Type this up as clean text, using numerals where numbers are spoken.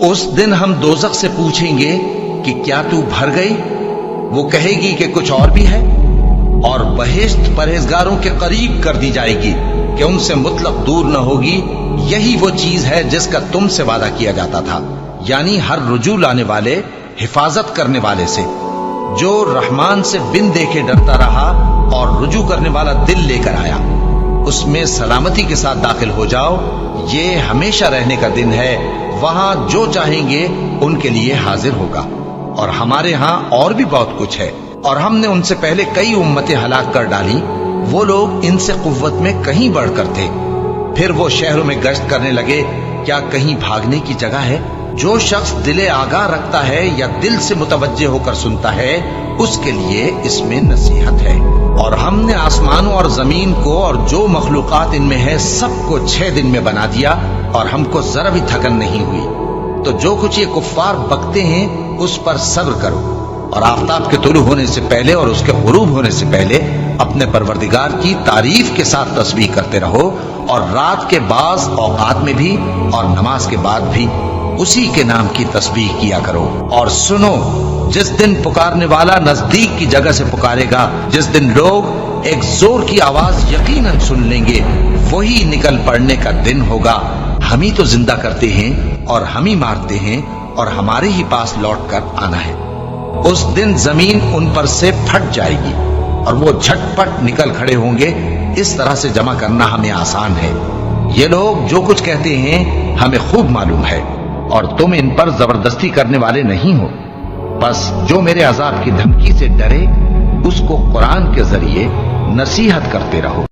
اس دن ہم دوزخ سے پوچھیں گے کہ کیا تو بھر گئی؟ وہ کہے گی کہ کچھ اور بھی ہے، اور بہشت پرہیزگاروں کے قریب کر دی جائے گی کہ ان سے مطلق دور نہ ہوگی۔ یہی وہ چیز ہے جس کا تم سے وعدہ کیا جاتا تھا، یعنی ہر رجوع لانے والے، حفاظت کرنے والے سے، جو رحمان سے بن دیکھے ڈرتا رہا اور رجوع کرنے والا دل لے کر آیا، اس میں سلامتی کے ساتھ داخل ہو جاؤ۔ یہ ہمیشہ رہنے کا دن ہے، وہاں جو چاہیں گے ان کے لیے حاضر ہوگا۔ اور ہمارے ہاں اور بھی بہت کچھ ہے، اور ہم نے ان سے پہلے کئی امتیں ہلاک کر ڈالی، وہ لوگ ان سے قوت میں کہیں بڑھ کر تھے۔ پھر وہ شہروں میں گشت کرنے لگے، کیا کہیں بھاگنے کی جگہ ہے؟ جو شخص دل آگاہ رکھتا ہے یا دل سے متوجہ ہو کر سنتا ہے، اس کے لیے اس میں نصیحت ہے۔ اور ہم نے آسمانوں اور زمین کو اور جو مخلوقات ان میں ہے سب کو 6 دن میں بنا دیا، اور ہم کو ذرا بھی تھکن نہیں ہوئی۔ تو جو کچھ یہ کفار بکتے ہیں اس پر صبر کرو، اور آفتاب کے طلوع ہونے سے پہلے اور اس کے غروب ہونے سے پہلے اپنے پروردگار کی تعریف کے ساتھ تسبیح کرتے رہو، اور رات کے بعض اوقات میں بھی اور نماز کے بعد بھی اسی کے نام کی تسبیح کیا کرو۔ اور سنو، جس دن پکارنے والا نزدیک کی جگہ سے پکارے گا، جس دن لوگ ایک زور کی آواز یقیناً سن لیں گے، وہی نکل پڑنے کا دن ہوگا۔ ہم ہی تو زندہ کرتے ہیں اور ہم ہی مارتے ہیں، اور ہمارے ہی پاس لوٹ کر آنا ہے۔ اس دن زمین ان پر سے پھٹ جائے گی اور وہ جھٹ پٹ نکل کھڑے ہوں گے۔ اس طرح سے جمع کرنا ہمیں آسان ہے۔ یہ لوگ جو کچھ کہتے ہیں ہمیں خوب معلوم ہے، اور تم ان پر زبردستی کرنے والے نہیں ہو۔ بس جو میرے عذاب کی دھمکی سے ڈرے، اس کو قرآن کے ذریعے نصیحت کرتے رہو۔